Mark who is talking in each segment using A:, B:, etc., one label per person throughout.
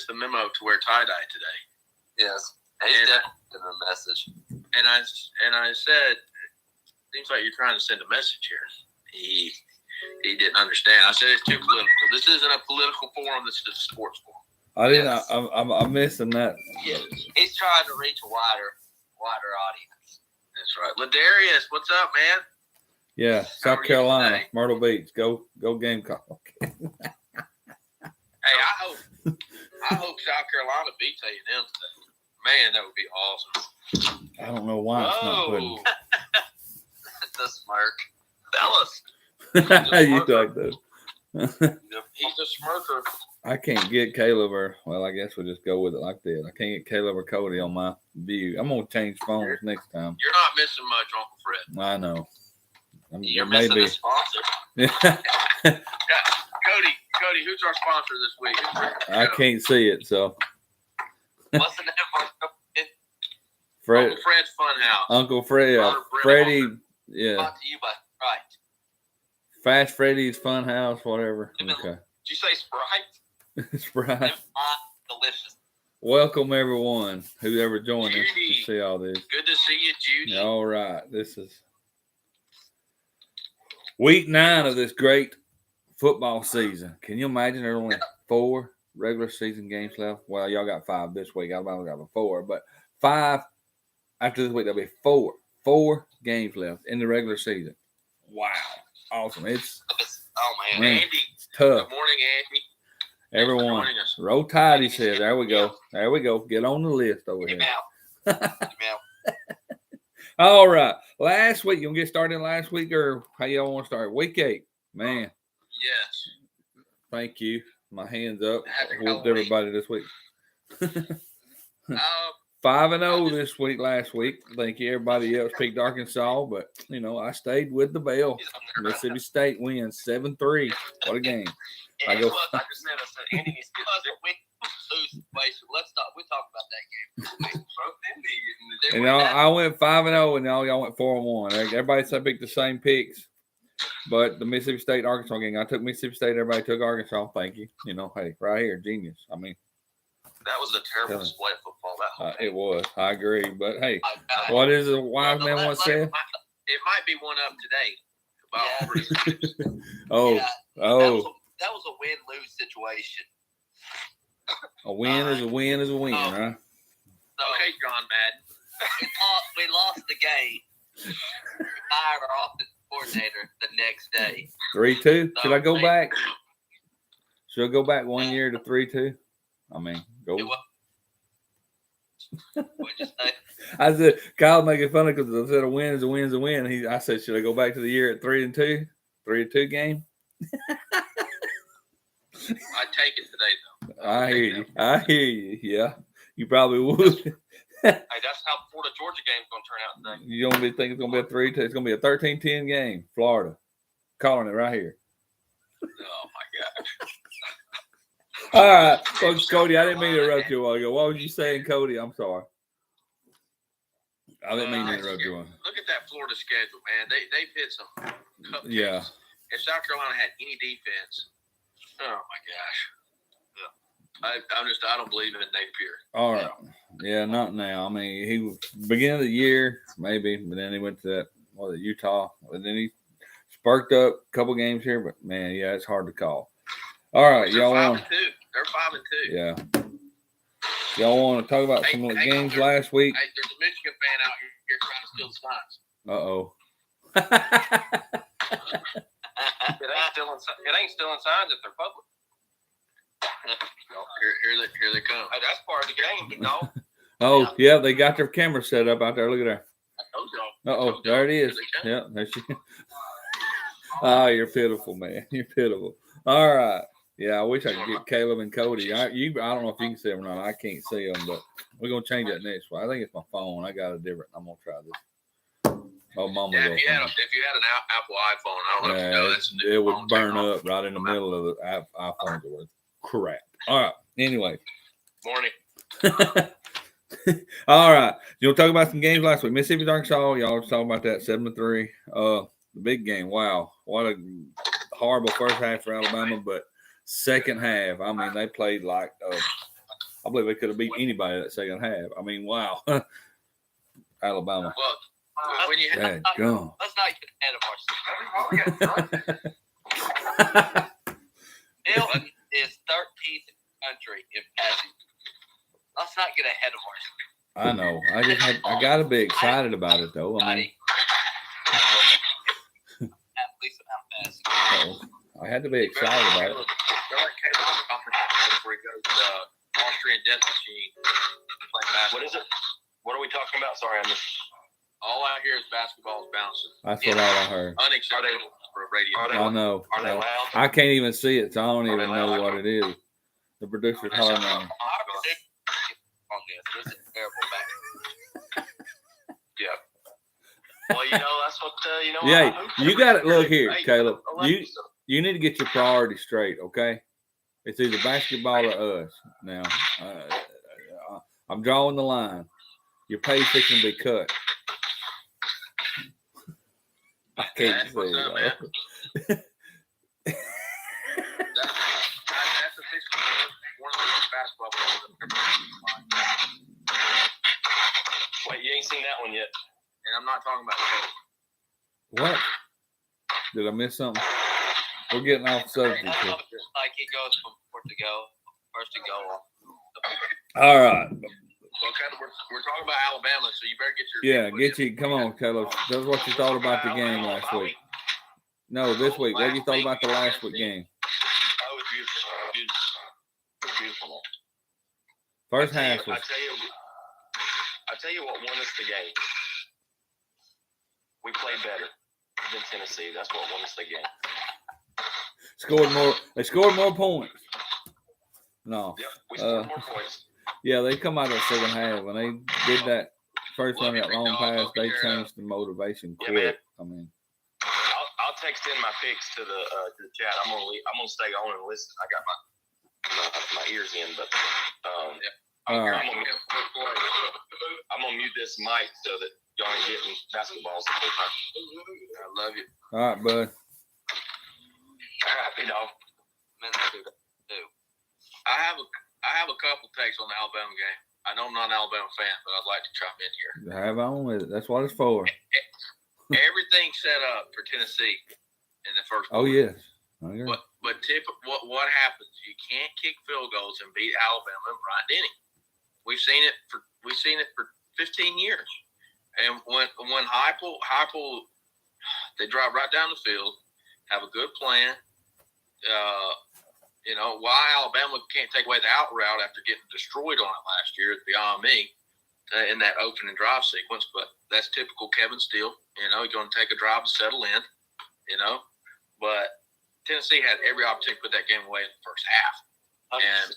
A: the memo to wear tie-dye today.
B: Yes. He's definitely a message.
A: And I said, seems like you're trying to send a message here. He didn't understand. I said it's too political. This isn't a political forum. This is a sports forum.
C: I didn't. Yes. I'm missing that.
B: Yeah. He's trying to reach a wider audience.
A: That's right. Ladarius, what's up, man?
C: Yeah, South Carolina, Myrtle Beach. Go Gamecock.
A: Hey, I hope South Carolina beats A&M today. Man, that would be awesome.
C: I don't know why it's not putting.
B: The smirk.
A: Fellas.
C: You like that.
A: He's a smirker.
C: I can't get Caleb I guess we'll just go with it like that. I can't get Caleb or Cody on my view. I'm going to change phones next time.
A: You're not missing much, Uncle Fred.
C: I know.
B: You're missing a sponsor.
C: Yeah.
A: Cody, who's our sponsor this week?
C: I can't see it, so.
B: What's the name of it?
A: Uncle Fred's Funhouse.
C: Uncle Fred, yeah. Freddie, yeah.
B: Brought to you by Sprite.
C: Fast Freddy's Funhouse, whatever. Okay.
B: Did you say Sprite?
C: Sprite.
B: Delicious.
C: Welcome, everyone, whoever joined us to see all this.
A: Good to see you, Judy.
C: All right. This is week 9 of this great football season. Can you imagine there are only 4 regular season games left? Well, y'all got 5 this week. Alabama got 4, but 5 after this week. There'll be 4 games left in the regular season. Wow, awesome! It's
A: man, Andy.
C: It's tough.
A: Good morning, Andy.
C: Everyone, roll tide. He said, "There we go. There we go. Get on the list over here." All right. Last week, you gonna get started last week, or how y'all want to start? Week 8, man.
A: Yes.
C: Thank you. My hands up. Whooped everybody this week. 5-0 this week. Last week, thank you. Everybody else picked Arkansas, but I stayed with the bell. Mississippi State wins 7-3. What a game!
B: I just said Andy needs to lose. Let's stop. We talk about that game.
C: And I went 5-0, and y'all went 4-1. Everybody said picked the same picks. But the Mississippi State Arkansas game, I took Mississippi State. Everybody took Arkansas. Thank you. Hey, right here, genius. I mean,
A: that was a terrible display of football. That whole
C: it was. I agree. But hey, what is a wise man once said?
A: It might be one up today about
C: Auburn.
B: That was a win-lose situation.
C: A win is a win is a win, huh?
A: Okay, John Madden.
B: We lost the game. We fired our offensive coordinator the next day.
C: 3-2. Should I go back? Should I go back 1 year to 3-2? I mean, go.
B: What'd you say?
C: I said, Kyle making fun of because I said a win is a win is a win. I said, should I go back to the year at 3-2? 3-2 game?
A: I'd take it today, though.
C: I hear you. Yeah, you probably would.
B: Hey, that's how the Florida Georgia game's going to turn out today.
C: You don't think it's going to be a 3-2? It's going to be a 13-10 game. Florida. Calling it right here.
A: Oh, my gosh.
C: All right. Folks, Cody, I didn't mean to interrupt you a while ago. What was you saying, Cody? I'm sorry. I didn't mean to interrupt you.
A: Look at that Florida schedule, man. They've hit some cupcakes.
C: Yeah.
A: If South Carolina had any defense, oh, my gosh. I don't believe in Napier.
C: All right. Yeah, not now. I mean, he was beginning of the year, maybe, but then he went to Utah. And then he sparked up a couple games here, but man, yeah, it's hard to call. All right, y'all want?
A: They're 5-2.
C: Yeah. Y'all want to talk about some of the games last week?
A: Hey, there's a Michigan fan out here trying to steal the signs.
B: It ain't stealing signs if they're public.
A: Here they come.
B: Hey, that's part of the game, big dog.
C: Oh, yeah, they got their camera set up out there. Look at that.
A: I told y'all.
C: There it is. Yeah, there she is. Oh, you're pitiful, man. You're pitiful. All right. Yeah, I wish I could get Caleb and Cody. I don't know if you can see them or not. I can't see them, but we're going to change that next one. I think it's my phone. I got a different. I'm going to try this. Oh, Mama.
A: Yeah, if you had an Apple iPhone, I don't know if you know that's a new
C: it would burn up right in the middle of the iPhones. It was crap. All right. Anyway.
A: Morning.
C: All right. You want to talk about some games last week? Mississippi, Arkansas. Y'all was talking about that 7-3. The big game. Wow. What a horrible first half for Alabama, but second half, I mean, they played like I believe they could have beat anybody that second half. I mean, wow. Alabama.
A: Well, when you
C: Dad gum.
B: Let's not get ahead of ourselves. Milton is 13th in the country in passing. Let's not get ahead of ourselves.
C: I know. I got to be excited about it though. I mean,
B: At least I'm passing.
C: I had to be excited about it.
A: They're like Caleb competition where he goes Austrian death machine. Play basketball.
D: What is it? What are we talking about? Sorry, I missed.
A: All I hear is basketballs bouncing.
C: That's what all I heard.
A: Unacceptable for a radio.
C: I know.
D: Are they loud?
C: I can't even see it, so I don't
D: Are they
C: even know
D: loud?
C: what it is. The producer's hollering at me.
B: On this is terrible back.
D: Yeah. Well, you know that's what you know.
C: Yeah, you got it. Look here,
D: Hey,
C: Caleb.
D: I like
C: You
D: this stuff.
C: you need to get your priorities straight, okay? It's either basketball or us. Now, I'm drawing the line. Your pay's fixing to be cut. I can't
A: That's
C: say
A: what's up, man.
C: it.
A: That's officially one of the best basketball players I've ever seen.
D: Wait, you ain't seen that one yet.
A: And I'm not talking about Caleb.
C: What? Did I miss something? We're getting off subject here.
B: Like he goes from first to go.
C: All right.
A: Well, kind of, we're talking about Alabama, so you better get your
C: Come on, Caleb. Tell us what you thought about the game last week. No, this week. What you thought about the last week game?
D: Oh, it was beautiful. It was beautiful.
C: First half
D: I
C: was
D: tell you what won us the game. We played better than Tennessee. That's what won us the game.
C: scored more. They scored more points. No.
D: Yep, we scored more points.
C: Yeah, they come out of the second half. When they did that first one, that long pass, they changed the motivation
D: Yeah,
C: quick. I mean,
D: I'll text in my picks to the chat. I'm gonna stay on and listen. I got my ears in, but
C: all right.
D: I'm gonna mute this mic so that y'all ain't getting basketballs the whole time.
A: I love you.
C: All right, bud.
D: All right, big dog.
B: Man,
A: I have a couple takes on the Alabama game. I know I'm not an Alabama fan, but I'd like to chime in here.
C: Have on with it. That's what it's for.
A: Everything set up for Tennessee in the first
C: Oh,
A: quarter.
C: yes. I agree.
A: But what happens? You can't kick field goals and beat Alabama in Bryant Denny. We've seen it for 15 years. And when Heupel, they drive right down the field, have a good plan. Why Alabama can't take away the out route after getting destroyed on it last year is beyond me in that opening drive sequence. But that's typical Kevin Steele. He's going to take a drive to settle in. But Tennessee had every opportunity to put that game away in the first half. And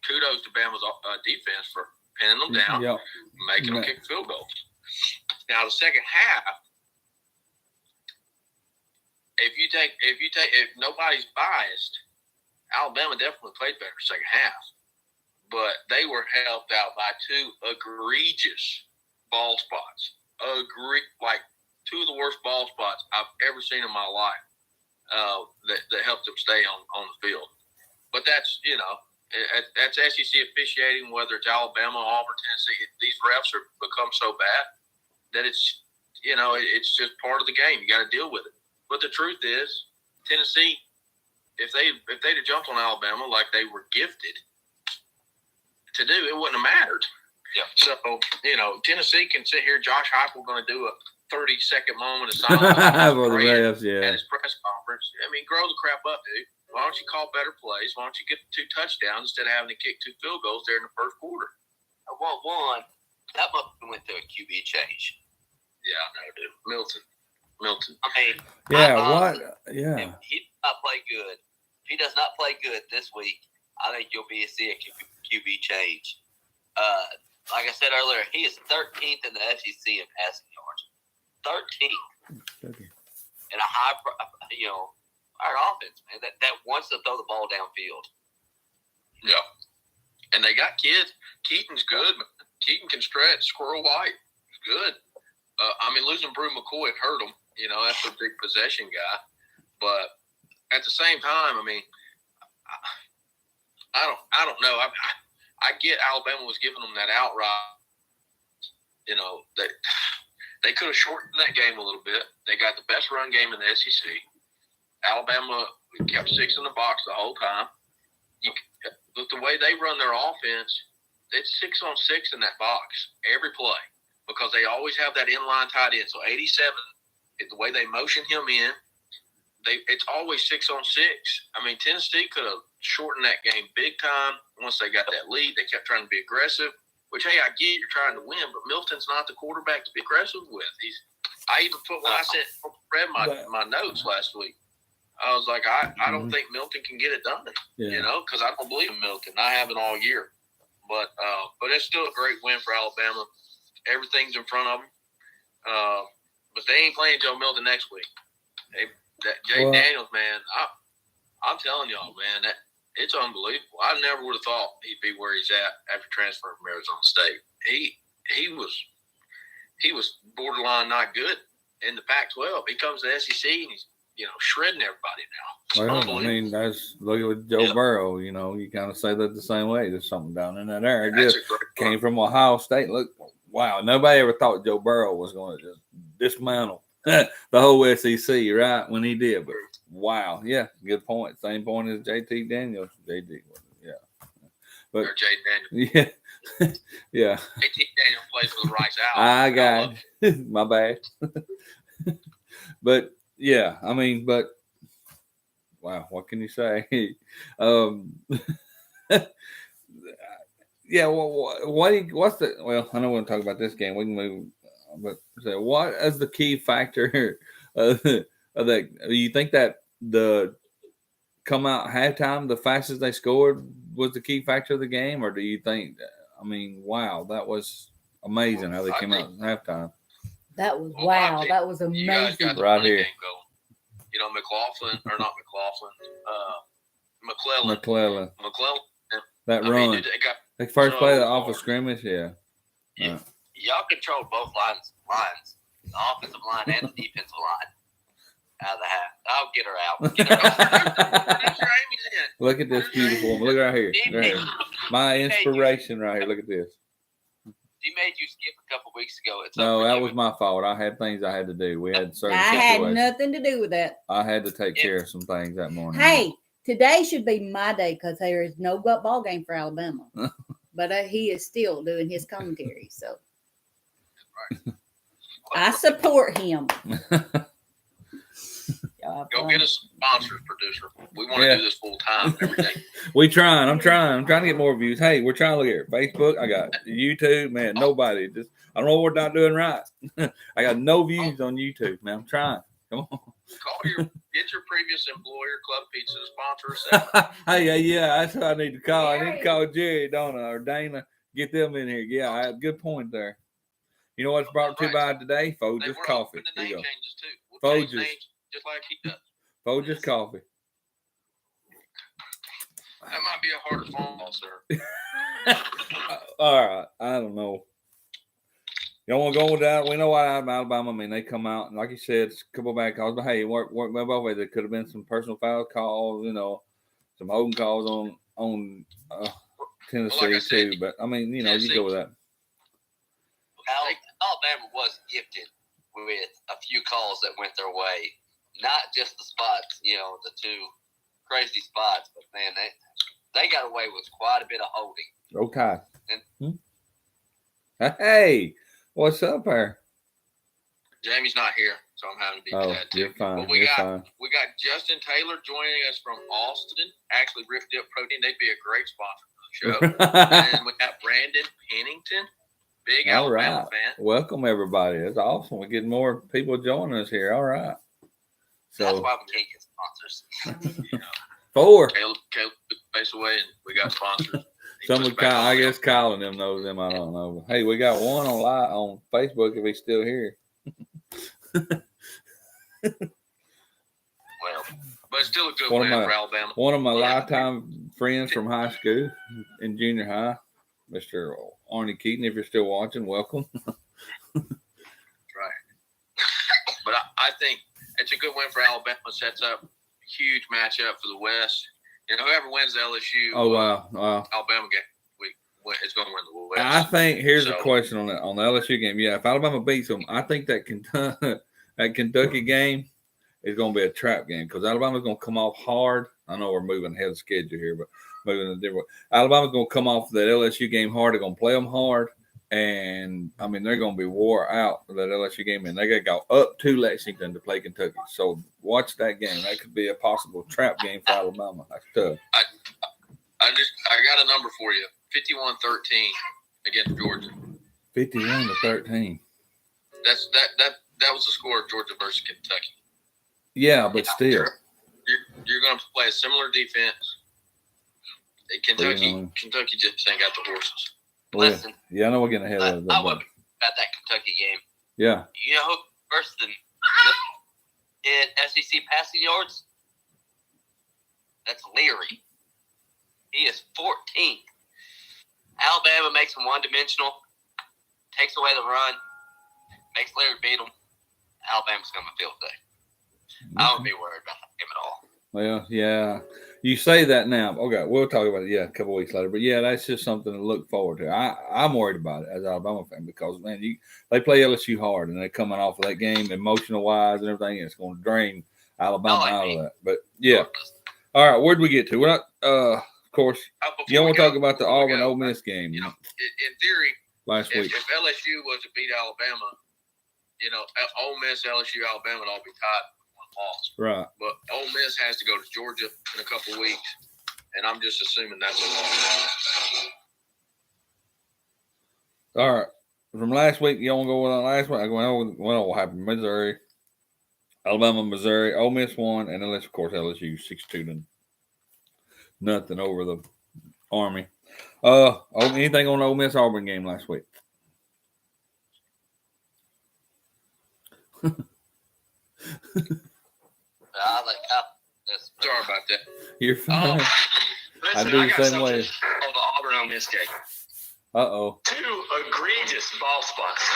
A: kudos to Bama's defense for pinning them down,
C: Yep.
A: making them kick field goals. Now the second half, if nobody's biased, Alabama definitely played better second half, but they were helped out by two egregious ball spots. Like two of the worst ball spots I've ever seen in my life. That helped them stay on the field. But that's that's SEC officiating, whether it's Alabama, Auburn, Tennessee. These refs have become so bad that it's just part of the game. You got to deal with it. But the truth is, Tennessee, if they'd have jumped on Alabama like they were gifted to do, it wouldn't have mattered.
B: Yeah.
A: So Tennessee can sit here. Josh Heupel going to do a 30-second moment of silence
C: For the refs,
A: at
C: yeah.
A: his press conference. I mean, grow the crap up, dude. Why don't you call better plays? Why don't you get 2 touchdowns instead of having to kick 2 field goals there in the first quarter?
B: Well, one, that must have went through a QB change.
A: Yeah, I know, dude. Milton.
B: I mean,
C: Yeah,
B: what?
C: Yeah.
B: If he does not play good, if he does not play good this week, I think you'll see a QB change. Like I said earlier, he is 13th in the SEC in passing yards. 13th.
C: Okay.
B: In a high, our offense, man, that wants to throw the ball downfield.
A: Yeah. And they got kids. Keaton's good. Keaton can stretch. Squirrel White is good. Losing Brew McCoy hurt him. That's a big possession guy. But at the same time, I don't know. I get Alabama was giving them that outright. They could have shortened that game a little bit. They got the best run game in the SEC. Alabama kept 6 in the box the whole time. With the way they run their offense, it's 6-on-6 in that box every play because they always have that inline tight end. So 87, the way they motion him in, it's always 6-on-6. I mean, Tennessee could have shortened that game big time once they got that lead. They kept trying to be aggressive, which, hey, I get you're trying to win, but Milton's not the quarterback to be aggressive with. I even put when I read my notes last week, I was like, I don't think Milton can get it done, because I don't believe in Milton. I haven't all year. But it's still a great win for Alabama. Everything's in front of them. But they ain't playing Joe Milton next week. Jay Daniels, man, I'm telling y'all, man, that it's unbelievable. I never would have thought he'd be where he's at after transferring from Arizona State. He was borderline not good in the Pac-12. He comes to the SEC and he's shredding everybody now.
C: Well, I mean, look at Joe Burrow. You kind of say that the same way. There's something down in that area. It just came from Ohio State. Look, wow, nobody ever thought Joe Burrow was going to just dismantle the whole SEC, right? When he did, but wow, yeah, good point. Same point as JT Daniels. JD, yeah, but
A: or Jay Daniels.
C: Yeah, yeah.
A: JT Daniels plays for the Rice Owls.
C: I got it. My bad. But yeah, I mean, but wow, what can you say? Yeah, what's the? Well, I know we're gonna talk about this game. We can move, but what is the key factor of that? You think that the come out halftime, the fastest they scored, was the key factor of the game, or do you think? I mean, wow, that was amazing how they came out in halftime.
E: That was wow. That was
A: You guys
E: amazing.
A: got the
C: Right
A: running
C: here.
A: game going. McLaughlin or not McClellan.
C: McClellan, that
A: I
C: run,
A: mean, dude,
C: the first play, the
A: so
C: off of
A: hard.
C: scrimmage, yeah.
B: Y'all control both lines, the offensive line and the defensive line. Out of the half. I'll get her out. Get her out.
A: Producer Amy's in.
C: Look at this beautiful woman. Look right here. Right here. My inspiration right here. Look at this.
B: She made you skip a couple weeks ago. It's
C: No, that was
B: unforgiving.
C: my fault. I had things I had to do. We had certain
E: I had
C: situations.
E: nothing to do with that.
C: I had to take care of some things that morning.
E: Hey, today should be my day because there is no ball game for Alabama. But he is still doing his commentary, so I support him.
A: Go get us sponsors, producer. We want to do this full time every day.
C: We trying. I'm trying to get more views. Hey, we're trying to look here. Facebook. I got YouTube. Man, nobody. Just I don't know what we're not doing right. I got no views on YouTube. Man, I'm trying. Come on.
A: Get your previous employer, Club Pizza, to sponsor us.
C: Hey, yeah, that's what I need to call. I need to call Jerry, Donna, or Dana. Get them in here. Yeah, I have good point there. You know what's brought to you by today? Folgers
A: We're
C: Coffee.
A: open to
C: Here you
A: name
C: go.
A: changes too. We'll change
C: Folgers.
A: names just like he does.
C: Folgers Coffee.
A: That might be a harder phone call, sir.
C: All right. I don't know. Y'all want to go with that? We know why out of Alabama. I mean, they come out, and like you said, it's a couple bad calls. But, hey, work both ways. There could have been some personal foul calls, some holding calls on Tennessee,
A: Well, like I said,
C: too. But, I mean, you
A: Tennessee-
C: go with that.
B: Alabama was gifted with a few calls that went their way. Not just the spots, the two crazy spots, but man, they got away with quite a bit of holding.
C: Okay. Hey, what's up there?
A: Jamie's not here, so I'm having to be
C: Oh,
A: sad too.
C: you're fine.
A: But we
C: You're
A: got
C: fine.
A: we got Justin Taylor joining us from Austin. Actually, Rip Dip Protein, they'd be a great sponsor for the show. And we got Brandon Pennington, big
C: All
A: Alabama
C: right.
A: fan.
C: Welcome, everybody. That's awesome. We're getting more people joining us here. All right.
B: That's
C: So,
B: why we can't get sponsors.
C: 4.
A: Caleb face away, and we got sponsors. He
C: Some
A: puts
C: of
A: back
C: Kyle,
A: on
C: I
A: them.
C: guess Kyle and them knows them. I don't know. Hey, we got one on Facebook if he's still here.
B: Well,
A: But it's still a good
C: One of
A: win
C: my-
A: for Alabama.
C: One of my
A: Yeah.
C: lifetime friends from high school in junior high, Mr. Arnie Keaton. If you're still watching, welcome.
A: But I think it's a good win for Alabama. Sets up a huge matchup for the West. Whoever wins the LSU
C: Oh wow, wow.
A: Alabama game week. West.
C: I think here's a
A: So-
C: question on the LSU game. Yeah, if Alabama beats them, I think that Kentucky game is going to be a trap game because Alabama's going to come off hard. I know we're moving ahead of schedule here, but moving a different way. Alabama's going to come off that LSU game hard. They're going to play them hard. And, I mean, they're going to be wore out for that LSU game. And they got to go up to Lexington to play Kentucky. So watch that game. That could be a possible trap game for Alabama. That's tough.
A: I got a number for you. 51-13 against Georgia.
C: 51-13.
A: That was the score of Georgia versus Kentucky.
C: Yeah, but still.
A: You're going to play a similar defense. And Kentucky just ain't got the horses.
C: Well,
B: Listen,
C: yeah, I know we're getting ahead of
B: I
C: them.
B: would about that Kentucky game.
C: Yeah.
B: You know who first in SEC passing yards? That's Leary. He is 14th. Alabama makes him one-dimensional, takes away the run, makes Leary beat him. Alabama's going to field day. I don't be worried about that game at all.
C: Well, yeah. You say that now. Okay, we'll talk about it, a couple weeks later. But, yeah, that's just something to look forward to. I'm worried about it as an Alabama fan because, man, they play LSU hard, and they're coming off of that game emotional-wise and everything, and it's going to drain Alabama out of that. But, yeah. All right, where'd we get to? We're not of course, you want to talk about the Auburn Ole Miss game
A: You know, in theory,
C: last
A: if
C: week.
A: LSU was to beat Alabama, Ole Miss, LSU, Alabama would all be tied with one loss.
C: Right.
A: But Ole Miss has to go to Georgia in a couple of weeks, and I'm just assuming that's a loss.
C: All right. From last week, you want to go with last week? I go, well, what happened? Missouri, Alabama, Missouri, Ole Miss won, and then, of course, LSU 6-2 nothing over the Army. Anything on the Ole Miss Auburn game last week?
A: Sorry about that.
C: You're fine.
D: Listen,
C: I do the
D: got
C: same
D: something
C: way.
D: on the Auburn on this game.
C: Uh-oh.
D: 2 egregious ball spots.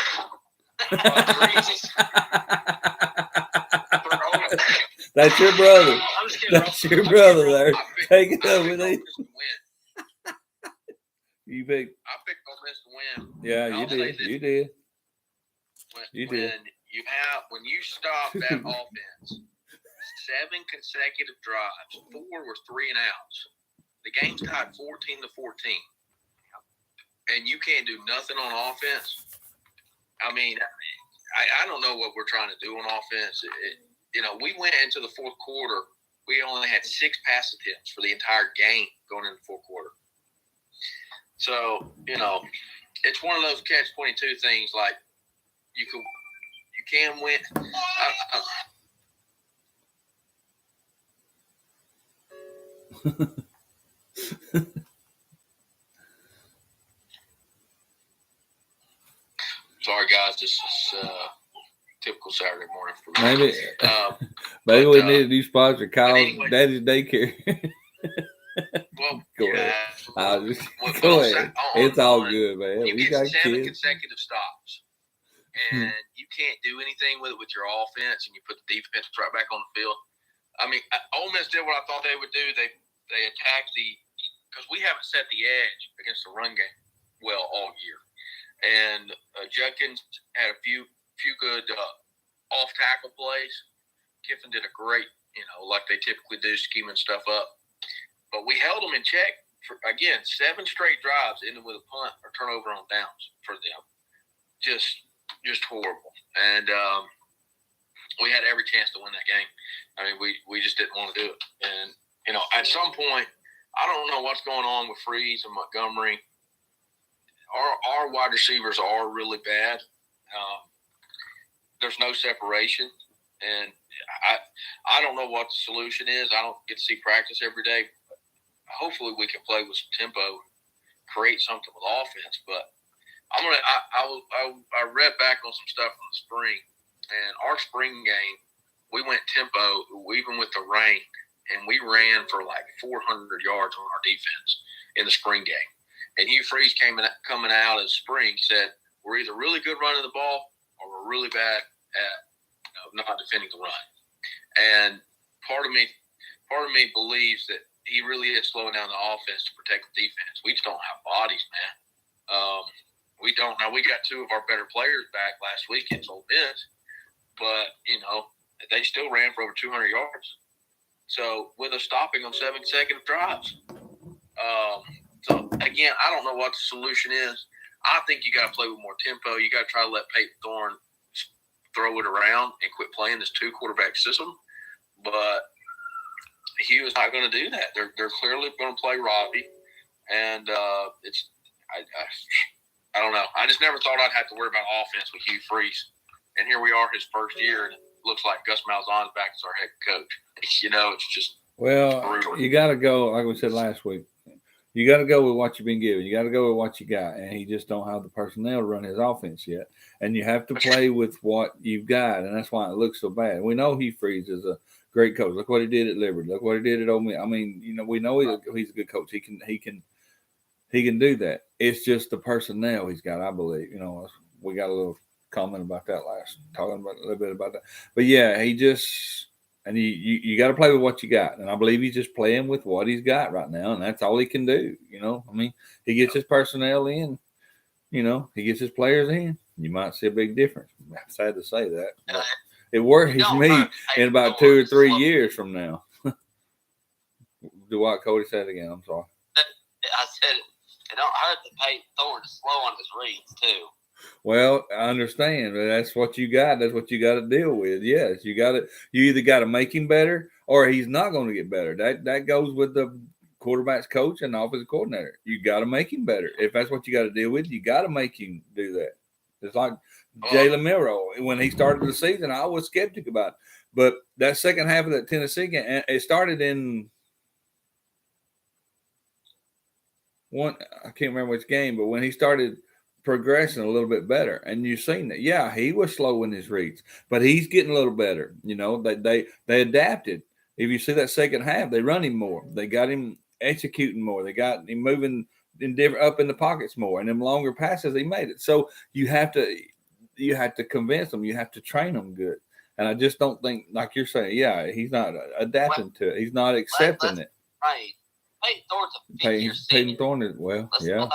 D: Egregious.
C: That's your brother.
D: I'm just kidding.
C: That's your brother there. Take it up with
A: Ole
C: it.
A: Miss to win.
C: You picked.
A: I picked Ole Miss to win.
C: Yeah, you
A: I'll say
C: did.
A: this.
C: You did. You
A: When
C: did.
A: when you stop that offense, 7 consecutive drives, 4 were 3 and outs. The game's tied 14-14, and you can't do nothing on offense. I mean, I don't know what we're trying to do on offense. We went into the fourth quarter. We only had 6 pass attempts for the entire game going into the fourth quarter. So, it's one of those catch-22 things. Like you can win. Sorry, guys. This is typical Saturday morning for me.
C: Maybe,
A: But,
C: we need a new sponsor. Kyle's
A: anyway.
C: Daddy's Daycare.
A: Well,
C: Go ahead.
A: yeah,
C: Go ahead. It's all
A: on-
C: good, man.
A: You
C: We
A: get
C: got
A: 7
C: kids.
A: consecutive stops, and you can't do anything with it with your offense, and you put the defense right back on the field. I mean, Ole Miss did what I thought they would do. They attacked because we haven't set the edge against the run game well all year, and Judkins had a few good off tackle plays. Kiffin did a great, like they typically do, scheming stuff up. But we held them in check for, again, 7 straight drives, ended with a punt or turnover on downs for them. Just horrible. And we had every chance to win that game. I mean, we just didn't want to do it. And, at some point, I don't know what's going on with Freeze and Montgomery. Our wide receivers are really bad. There's no separation. And I don't know what the solution is. I don't get to see practice every day. Hopefully we can play with some tempo, create something with offense. But I read back on some stuff from the spring, and our spring game, we went tempo even with the rain, and we ran for like 400 yards on our defense in the spring game. And Hugh Freeze coming out as spring said, we're either really good running the ball or we're really bad at not defending the run. And part of me believes that he really is slowing down the offense to protect the defense. We just don't have bodies, man. we don't. Now, we got two of our better players back last week against Ole Miss, but, they still ran for over 200 yards. So, with us stopping on 7 consecutive drives. So, again, I don't know what the solution is. I think you got to play with more tempo. You got to try to let Peyton Thorne throw it around and quit playing this 2-quarterback system. But he was not going to do that. They're clearly going to play Robbie. And I don't know. I just never thought I'd have to worry about offense with Hugh Freeze. And here we are, his first year, and it looks like Gus Malzahn's back as our head coach. It's just brutal.
C: You got to go, like we said last week, you got to go with what you've been given. You got to go with what you got. And he just don't have the personnel to run his offense yet. And you have to play with what you've got, and that's why it looks so bad. We know Hugh Freeze is a great coach. Look what he did at Liberty. Look what he did at Ole Miss. I mean, we know he's a good coach. He can do that. It's just the personnel he's got, I believe. We got a little comment about that talking about a little bit about that. But yeah, you got to play with what you got, and I believe he's just playing with what he's got right now, and that's all he can do. He gets his personnel in. He gets his players in. You might see a big difference. I'm sad to say that. But it worries me in about 2 or 3 years from now. Do what Cody said again. I'm sorry.
B: I said it don't hurt to Peyton Thorne to slow on his reads too.
C: Well, I understand. But that's what you got. That's what you got to deal with. Yes, you either got to make him better or he's not going to get better. That goes with the quarterback's coach and the offensive coordinator. You got to make him better. If that's what you got to deal with, you got to make him do that. It's like Jalen Milroe. When he started the season, I was skeptic about it. But that second half of that Tennessee game, it started in one, I can't remember which game, but when he started progressing a little bit better, and you've seen that. Yeah, he was slow in his reads, but he's getting a little better. They adapted. If you see that second half, they run him more. They got him executing more. They got him moving up in the pockets more, and them longer passes, he made it. So you have to convince them. You have to train them good. And I just don't think, like you're saying, he's not adapting to it. He's not accepting it.
B: Right. Peyton Thorne's a fifth-year senior.
C: Peyton Thorne is, yeah.
B: Let's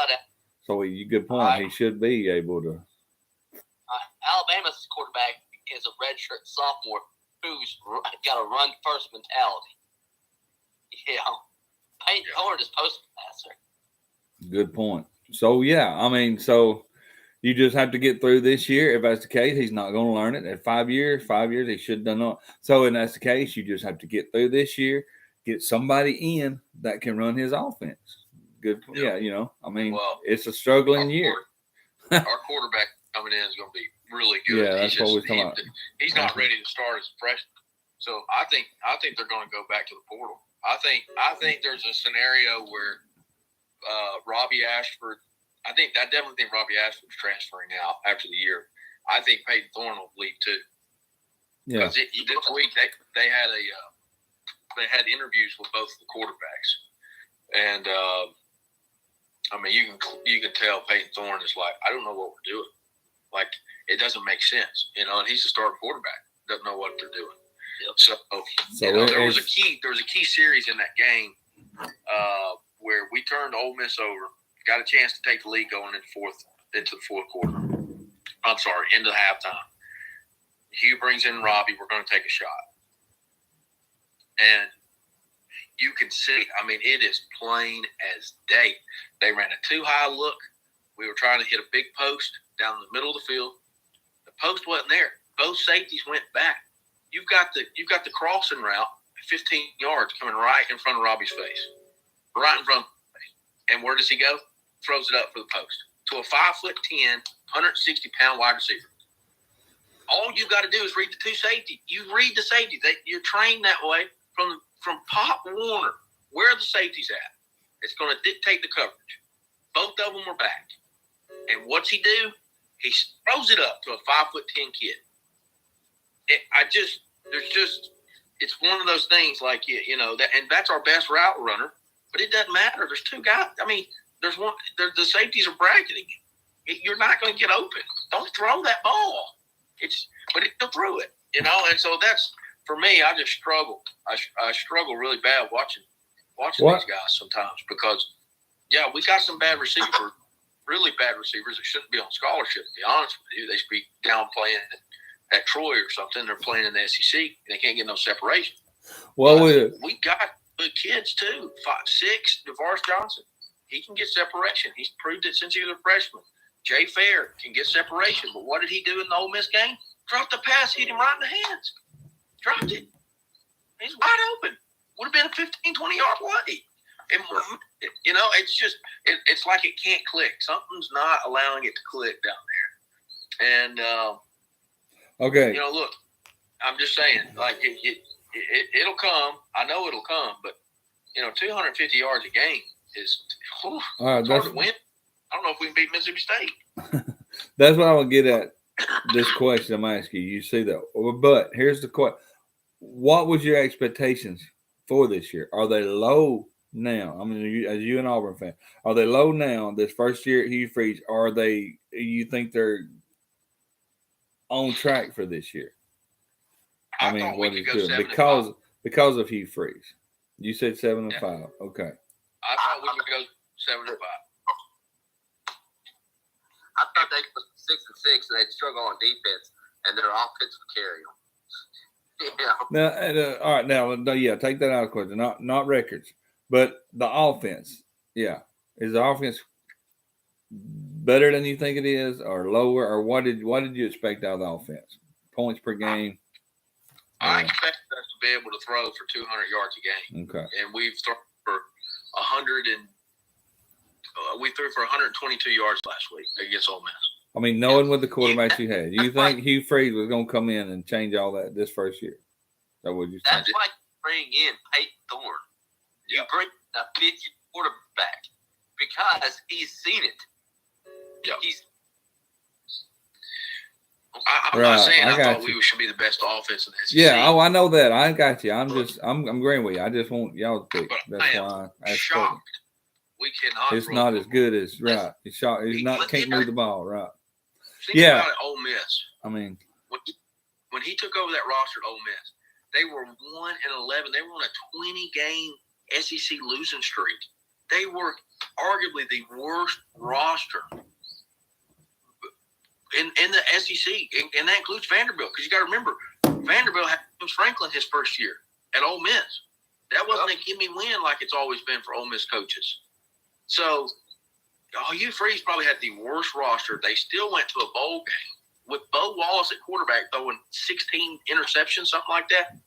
C: So you good point. He should be able to.
B: Alabama's quarterback is a redshirt sophomore who's got a run-first mentality. Peyton Thorne is post-passer.
C: Good point. So, so you just have to get through this year. If that's the case, he's not going to learn it. At 5 years, he should have done it. So, and that's the case, you just have to get through this year, get somebody in that can run his offense. Good. Yeah, it's a struggling year.
A: Our quarterback coming in is going to be really good.
C: Yeah, that's what we're talking about.
A: He's not ready to start as a freshman. So I think they're going to go back to the portal. I think there's a scenario where Robbie Ashford. I definitely think Robbie Ashford's transferring out after the year. I think Peyton Thorne will leave too.
C: Yeah.
A: Because this week they had interviews with both the quarterbacks, and you can tell Peyton Thorne is like, I don't know what we're doing. Like, it doesn't make sense, and he's a starting quarterback, doesn't know what they're doing. Yep. So there was a key series in that game where we turned Ole Miss over, got a chance to take the lead going into the fourth quarter. I'm sorry, into the halftime. Hugh brings in Robbie. We're going to take a shot, and you can see. It is plain as day. They ran a too high look. We were trying to hit a big post down the middle of the field. The post wasn't there. Both safeties went back. You've got the crossing route, 15 yards coming right in front of Robbie's face, right in front of his face. And where does he go? Throws it up for the post to a 5'10", 160-pound wide receiver. All you got to do is read the two safety. You read the safety. You're trained that way from Pop Warner. Where are the safeties at? It's going to dictate the coverage. Both of them were back. And what's he do? He throws it up to a 5'10" kid. It's one of those things like, and that's our best route runner, but it doesn't matter. There's two guys. There's one, the safeties are bracketing it. You're not going to get open. Don't throw that ball. But he still threw it, and so that's, for me, I just struggle. I struggle really bad watching these guys sometimes because, we got some bad receivers, really bad receivers that shouldn't be on scholarship, to be honest with you. They should be down playing at Troy or something. They're playing in the SEC. And they can't get no separation.
C: Well,
A: We got good kids, too. 5'6", DeVaris Johnson. He can get separation. He's proved it since he was a freshman. Jay Fair can get separation. But what did he do in the Ole Miss game? Dropped the pass, hit him right in the hands. Dropped it. He's wide open. Would have been a 15, 20-yard play. And, you know, it's just it's like it can't click. Something's not allowing it to click down there. And,
C: okay.
A: you know, look, I'm just saying, like, it'll come. I know it'll come. But, you know, 250 yards a game is
C: All right,
A: it's hard to win. I don't know if we can beat Mississippi State.
C: That's what I want to get at. This question I'm asking you. You see that, but here's the question: what was your expectations for this year? Are they low now? I mean, as you an Auburn fan, are they low now? This first year at Hugh Freeze, are they? You think they're on track for this year? I mean,
A: thought we
C: what
A: could
C: is
A: go
C: good
A: 7-5.
C: because of Hugh Freeze. You said 7-5.
A: Yeah.
C: Okay.
A: I thought we could go 7-5.
B: I thought they was 6-6 and they'd struggle on defense, and their offense would carry them.
C: Now, all right. Now, yeah, take that out of the question. Not records, but the offense. Yeah, is the offense better than you think it is, or lower, or what did you expect out of the offense? Points per game.
A: I expect us to be able to throw for 200 yards a game.
C: Okay.
A: And we've thrown for 100 and we threw for 122 yards last week against Ole Miss.
C: I mean, knowing what the quarterbacks you had, you think Hugh Freeze was going to come in and change all that this first year? That what you think?
B: That's why you bring in Peyton Thorne. You bring a 50 quarterback because he's seen it.
A: Yep. I'm
C: Right,
A: not saying
C: I
A: I
C: got
A: thought
C: you.
A: we should be the best offense in the SEC.
C: Yeah. Oh, I know that. I got you. I'm agreeing with you. I just want y'all to pick.
A: But
C: That's
A: I am
C: why I asked.
A: shocked. We cannot.
C: It's
A: throw
C: not
A: the
C: as good as right. He's shot. He's not can't move the ball right.
A: Think
C: Yeah.
A: about it, Ole Miss.
C: I mean,
A: When he took over that roster at Ole Miss, they were 1-11. They were on a 20-game SEC losing streak. They were arguably the worst roster in the SEC, and that includes Vanderbilt. Because you got to remember, Vanderbilt had James Franklin his first year at Ole Miss. That wasn't a gimme win like it's always been for Ole Miss coaches. So, Hugh Freeze probably had the worst roster. They still went to a bowl game with Bo Wallace at quarterback throwing 16 interceptions, something like that.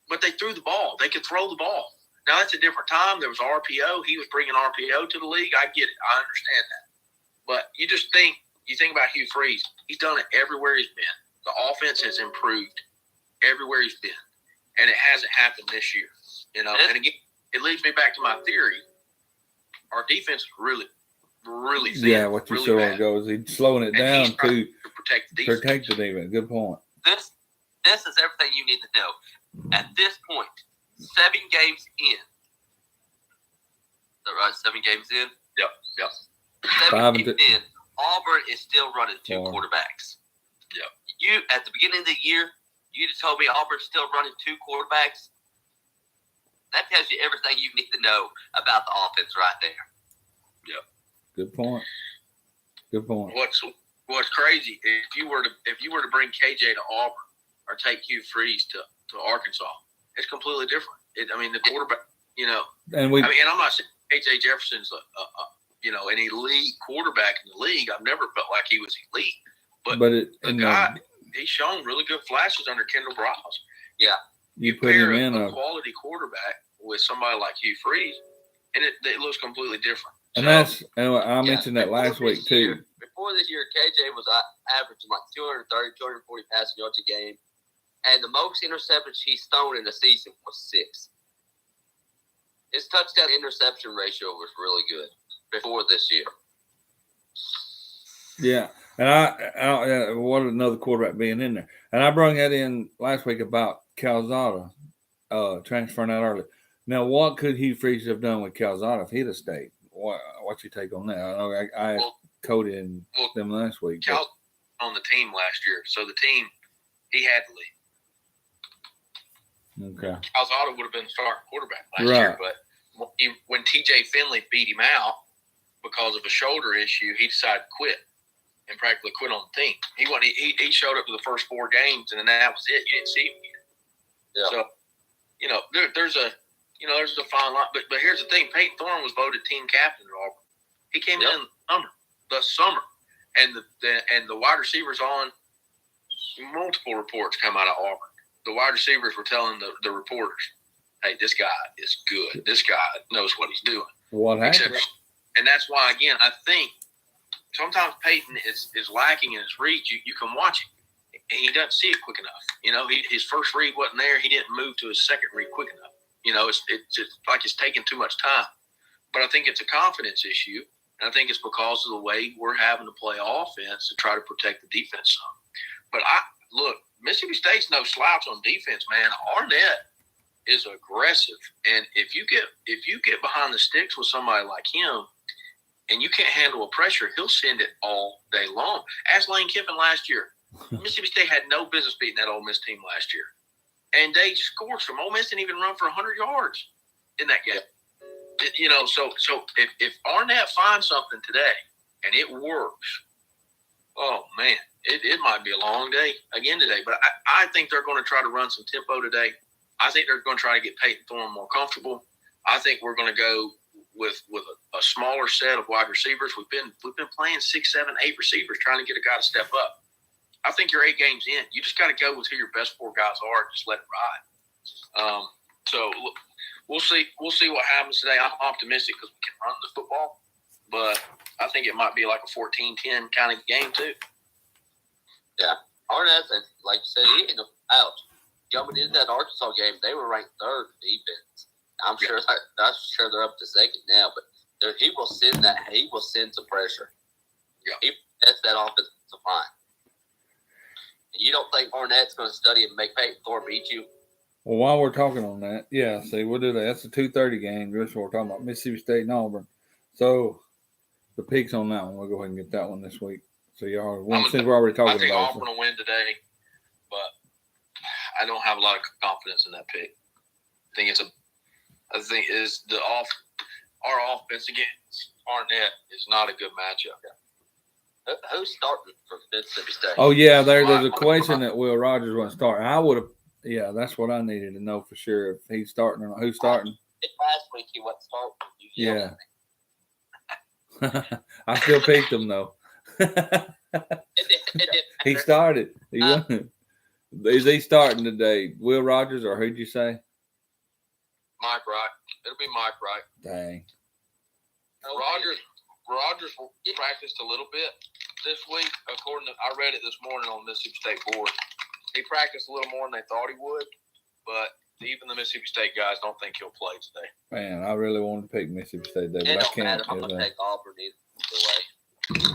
A: But they threw the ball. They could throw the ball. Now, that's a different time. There was RPO. He was bringing RPO to the league. I get it. I understand that. But you think about Hugh Freeze. He's done it everywhere he's been. The offense has improved everywhere he's been. And it hasn't happened this year. You know, and again, it leads me back to my theory. Our defense is really, really thin.
C: yeah. What you
A: really
C: said
A: bad.
C: goes. He's slowing it
A: And
C: down
A: he's trying
C: to
A: protect the defense.
C: protect the defense. Good point.
B: This is everything you need to know. At this point, 7 games in. Is that right? 7 games in?
A: Yep.
B: 7 games in. Auburn is still running 2
C: Four.
B: quarterbacks.
A: Yep.
B: You, at the beginning of the year, you just told me Auburn's still running 2 quarterbacks. That tells you everything you need to know about the offense right there.
C: Good point. Good point.
A: What's crazy if you were to bring KJ to Auburn or take Hugh Freeze to Arkansas, it's completely different. The quarterback, you know.
C: And
A: and I'm not saying KJ Jefferson's an elite quarterback in the league. I've never felt like he was elite, but the guy he's shown really good flashes under Kendall Browse.
C: you put him in
A: a quality quarterback with somebody like Hugh Freeze, and it looks completely different.
C: and
A: So,
C: I mentioned that last week too.
B: Before this year, KJ was averaging like 230, 240 passing yards a game. And the most interceptions he's thrown in a season was 6. His touchdown interception ratio was really good before this year.
C: Yeah, and I what another quarterback being in there, and I brought that in last week about Calzada transferring out early. Now, what could Hugh Freeze have done with Calzada if he'd have stayed? What's your take on that? I know I asked Cody and them last week.
A: Cal on the team last year, so the team he had to leave.
C: Okay.
A: Calzada would have been the starting quarterback last year, but when TJ Finley beat him out, because of a shoulder issue, he decided to quit and practically quit on the team. He showed up to the first 4 games, and then that was it. You didn't see him again.
B: Yeah.
A: So, there's a fine line. But here's the thing: Peyton Thorne was voted team captain at Auburn. He came in the summer, and the wide receivers on multiple reports come out of Auburn. The wide receivers were telling the reporters, "Hey, this guy is good. This guy knows what he's doing."
C: What happened?
A: And that's why, again, I think sometimes Peyton is lacking in his read. You can watch it, and he doesn't see it quick enough. His first read wasn't there. He didn't move to his second read quick enough. It's just like it's taking too much time. But I think it's a confidence issue, and I think it's because of the way we're having to play offense to try to protect the defense some. But look, Mississippi State's no slouch on defense, man. Arnett is aggressive, and if you get behind the sticks with somebody like him, and you can't handle a pressure, he'll send it all day long. Ask Lane Kiffin last year. Mississippi State had no business beating that Ole Miss team last year, and they scored from Ole Miss didn't even run for 100 yards in that game. So if Arnett finds something today and it works, oh man, it might be a long day again today. But I think they're going to try to run some tempo today. I think they're going to try to get Peyton Thorne more comfortable. I think we're going to go with a smaller set of wide receivers. We've been playing 6, 7, 8 receivers trying to get a guy to step up. I think you're 8 games in. You just got to go with who your best 4 guys are and just let it ride. So we'll see. We'll see what happens today. I'm optimistic because we can run the football, but I think it might be like a 14-10 kind of game too.
B: Yeah, Arnett, like you said, he hit them out. Coming into that Arkansas game, they were ranked 3rd in defense. I'm sure they're up to 2nd now, but he will send some pressure.
A: Yeah,
B: he protects that offensive line. You don't think Arnett's going to study and make Peyton Thorne beat you?
C: Well, while we're talking on that, yeah, see, we'll do that. That's a 2:30 game. That's what we're talking about, Mississippi State and Auburn. So the picks on that one, we'll go ahead and get that one this week. So y'all, since we're already talking
A: I think
C: about
A: Auburn will win today, but I don't have a lot of confidence in that pick. I think is our offense against Arnett is not a good matchup.
B: Who's starting for Mississippi State?
C: Oh yeah, there's a question that Will Rogers wants to start. I would have. Yeah, that's what I needed to know for sure if he's starting or not. Who's starting?
B: Last week he wasn't starting.
C: Yeah. I still picked him though. He started. Is he starting today? Will Rogers or who'd you say?
A: Mike Wright. It'll be Mike Wright.
C: Dang.
A: Rogers practiced a little bit this week. According to, I read it this morning on Mississippi State board. He practiced a little more than they thought he would, but even the Mississippi State guys don't think he'll play today.
C: Man, I really wanted to pick Mississippi State today, but I can't.
B: I'm going to take Auburn either way.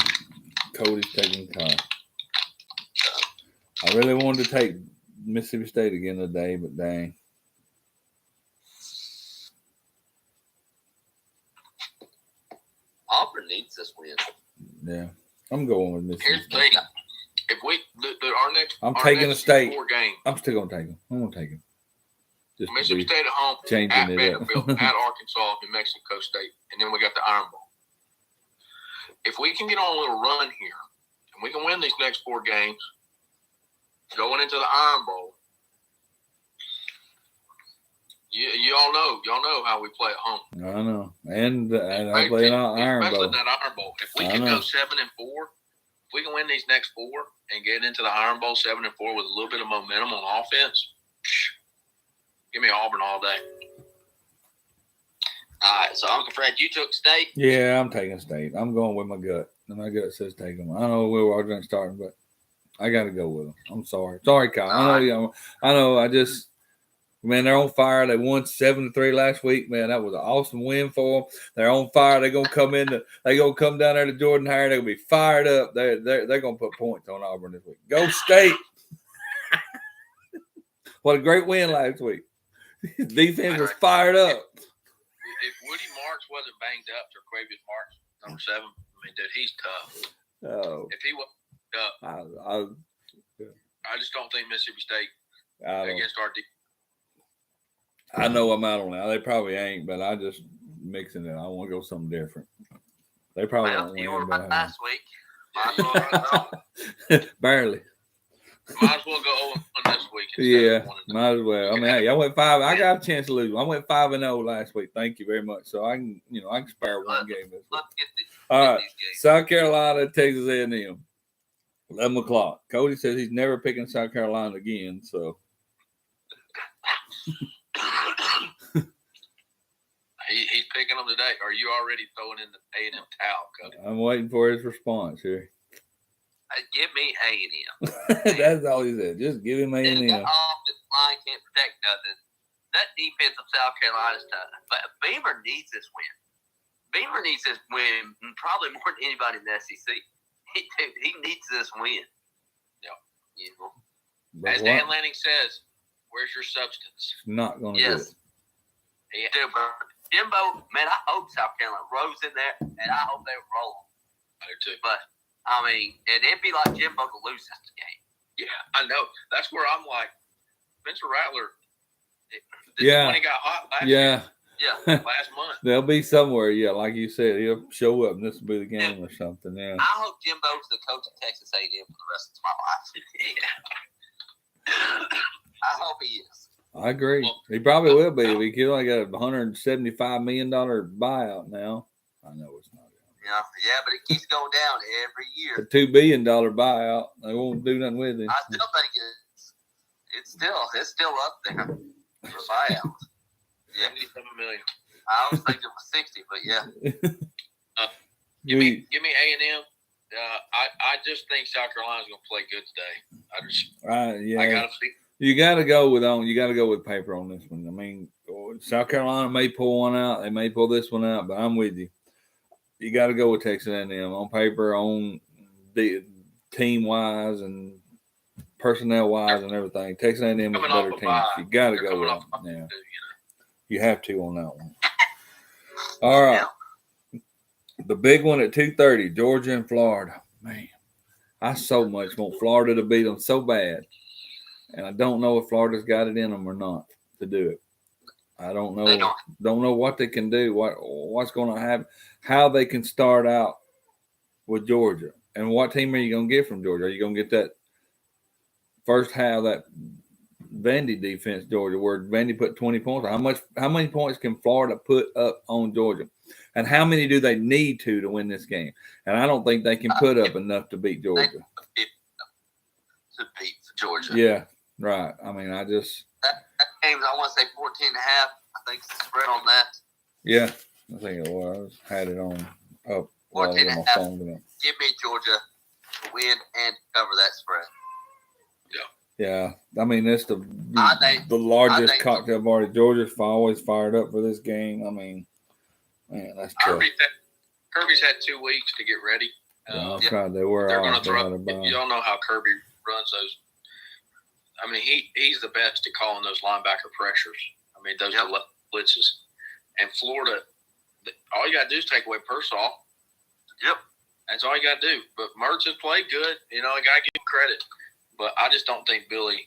C: Cody's taking time. I really wanted to take Mississippi State again today, but dang.
B: Auburn needs this win.
C: Yeah, I'm going with Mississippi
A: Here's the
C: State.
A: thing. If we our next,
C: I'm
A: our
C: taking
A: next
C: a state.
A: 4 games,
C: I'm still gonna take him. I'm gonna take him. Just to
A: Mississippi
C: be
A: State at home,
C: changing
A: at
C: it up.
A: Vanderbilt, at Arkansas, New Mexico State, and then we got the Iron Bowl. If we can get on a little run here, and we can win these next 4 games, going into the Iron Bowl, y'all know how we play at home.
C: I know, and I play an Iron
A: Especially
C: Bowl.
A: in that Iron Bowl. If we
C: I
A: can
C: know.
A: go 7-4, if we can win these next 4 and get into the Iron Bowl 7-4 with a little bit of momentum on offense, give me Auburn all day.
B: All right, so Uncle Fred, you took State.
C: Yeah, I'm taking State. I'm going with my gut. And my gut says take them. I know Will Rogers starting, but I got to go with them. I'm sorry. Sorry, Kyle. I know. Man, they're on fire. They won 7-3 last week. Man, that was an awesome win for them. They're on fire. They're gonna come down there to Jordan Hare. They're gonna be fired up. They're gonna put points on Auburn this week. Go State! What a great win last week. Defense was fired up.
A: If Woody Marks wasn't banged up, or Quavius Marks, number 7, I mean, dude, he's tough.
C: Oh,
A: If he was tough, I just don't think Mississippi State against our defense.
C: I know I'm out on that. They probably ain't, but I just mixing it. I want to go something different. They probably
B: Well,
C: won't
B: you were
C: win,
B: right
C: but
B: last week. Might as well run it.
C: barely.
A: Might as well go 0-1 this week. instead
C: Yeah,
A: of 1-0.
C: might as well. I mean, hey, I went 5. I got a chance to lose. I went 5-0 last week. Thank you very much. So I can, I can spare one game this week.
B: Let's get
C: All right,
B: these games.
C: South Carolina, Texas A&M, 11 o'clock. Cody says he's never picking South Carolina again. So
A: He's picking them today. Are you already throwing in the A&M towel, Cody?
C: I'm waiting for his response here.
B: Give me A&M.
C: That's all he said. Just give him
B: That
C: A&M.
B: offensive line can't protect nothing. That defense of South Carolina's tough. But Beamer needs this win. Beamer needs this win probably more than anybody in the SEC. He needs this win.
A: Yeah.
B: You know?
C: But
A: As Dan Lanning says, where's your substance?
C: not going to
B: Yes.
C: do it.
A: Yeah.
B: Dude, but Jimbo, man, I hope South Carolina rose in there, and I hope they roll.
A: I do too.
B: But, I mean, and it'd be like Jimbo to lose this game.
A: Yeah, I know. That's where I'm like, Spencer Rattler.
C: Yeah.
A: When he got hot last
C: Yeah,
B: Yeah.
A: last month.
C: they'll be somewhere. Yeah, like you said, he'll show up and this will be the game or something. Yeah.
B: I hope Jimbo's the coach of Texas A&M for the rest of my life. I hope he is.
C: I agree. He probably will be. If he only got a $175 million buyout now. I know it's not.
B: Yeah, but it keeps going down every
C: A
B: year.
C: $2 billion buyout. They won't do nothing with it.
B: I still think it's still up there for buyout. Yeah,
A: 77 million.
B: I was thinking it was 60, but yeah.
A: Give me A&M. I just think South Carolina's going to play good today.
C: Yeah.
A: I got to see.
C: You got to go with paper on this one. I mean, South Carolina may pull one out. They may pull this one out, but I'm with you. You got to go with Texas A&M on paper, on the team wise and personnel wise and everything. Texas A&M is a
A: Coming
C: better
A: off a
C: team.
A: bye.
C: You got to
A: They're
C: go
A: coming
C: with
A: off
C: them.
A: a
C: Yeah,
A: bye,
C: you have to on that one. All right, the big one at 2:30, Georgia and Florida. Man, I so much want Florida to beat them so bad, and I don't know if Florida's got it in them or not to do it. I don't know.
B: They don't.
C: Don't know what they can do. What's going to happen? How they can start out with Georgia, and what team are you going to get from Georgia? Are you going to get that first half that Vandy defense, Georgia, where Vandy put 20 points? How many points can Florida put up on Georgia, and how many do they need to win this game? And I don't think they can put up enough to beat Georgia.
B: To beat Georgia.
C: Yeah, right. I mean, I just.
B: That game's, I want to say 14 and a half. I think it's the spread on that.
C: Yeah, I think it was. Had it on up.
B: 14
C: on
B: and
C: my
B: a half.
C: phone.
B: Give me Georgia to win and cover that spread.
C: Yeah, I mean that's the largest
B: I think-
C: cocktail party. Georgia's always fired up for this game. I mean, man, that's tough.
A: Kirby's had 2 weeks to get ready.
C: Yeah, I'm trying. They were
A: They're going
C: off.
A: to
C: They had
A: throw.
C: a bye.
A: Y'all know how Kirby runs those. I mean, he's the best at calling those linebacker pressures. I mean, those blitzes. And Florida, all you got to do is take away Pearsall.
B: Yep.
A: That's all you got to do. But Mertz has played good. You know, I got to give him credit. But I just don't think Billy.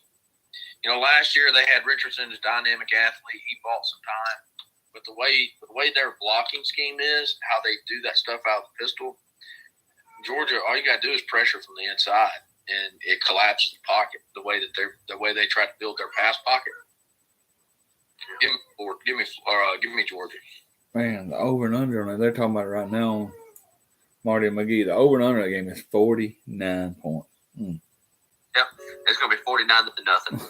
A: You know, last year they had Richardson as dynamic athlete. He bought some time. But the way their blocking scheme is, how they do that stuff out of the pistol, Georgia, all you got to do is pressure from the inside, and it collapses the pocket. The way they try to build their pass pocket. Give me Georgia.
C: Man, the over and under on it. They're talking about it right now. Marty McGee. The over and under that game is 49 points.
B: Yep. It's going to be 49 to nothing.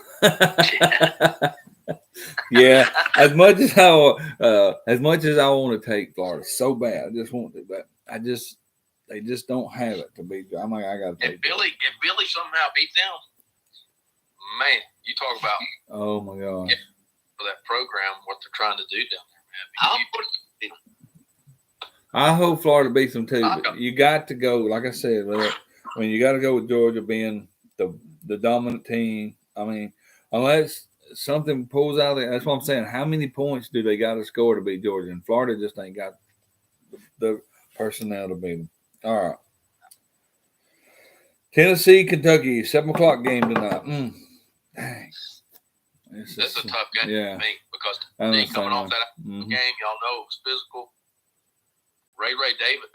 C: Yeah, as much as I want to take Florida so bad, I just want to, but they just don't have it to beat. I'm like, I got to take.
A: If Billy somehow beat them, man, you talk about
C: Oh my God!
A: for that program what they're trying to do down there, man.
C: I hope Florida beats them too. But you got to go, like I said, when you got to go with Georgia being the dominant team. I mean, unless something pulls out of there, that's what I'm saying. How many points do they got to score to beat Georgia? And Florida just ain't got the personnel to beat them. All right. Tennessee, Kentucky, 7:00 game tonight. Dang.
A: This is a tough game
C: yeah.
A: for me because
C: I
A: they coming off that
C: Mhm.
A: game, y'all know it was physical. Ray Davis.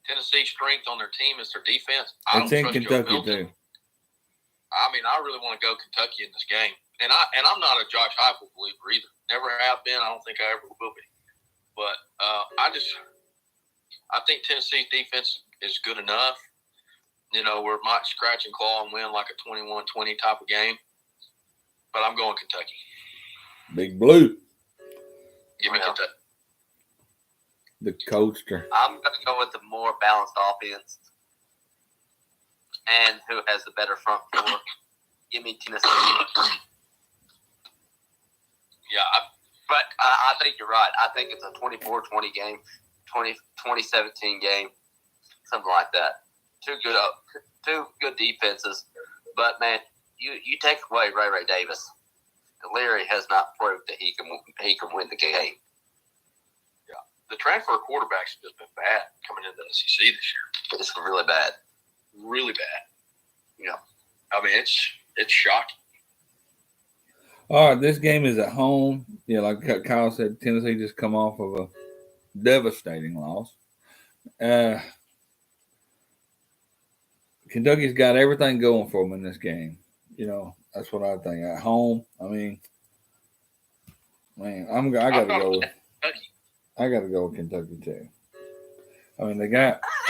A: Tennessee's strength on their team is their defense. I
C: It's
A: don't
C: in
A: trust Joe
C: Kentucky
A: Milton.
C: too.
A: I mean, I really want to go Kentucky in this game, and I'm not a Josh Heupel believer either. Never have been. I don't think I ever will be. But I think Tennessee's defense is good enough. Where it might scratch and claw and win like a 21-20 type of game. But I'm going Kentucky.
C: Big Blue,
A: Give me Kentucky.
C: the coaster.
B: I'm going to go with the more balanced offense and who has the better front four. Give me Tennessee.
A: Yeah,
B: But I think you're right. I think it's a 24-20 game, 2017 game, something like that. Two good defenses. But, man, you take away Ray Davis. Leary has not proved that he can win the game.
A: the transfer quarterbacks have just been bad coming into the SEC this year.
B: It's really bad.
A: Really bad. I mean, it's shocking.
C: All right, this game is at home. Yeah, like Kyle said, Tennessee just come off of a devastating loss. Kentucky's got everything going for them in this game. That's what I think. At home, I mean, man, I got to go with Kentucky too. I mean,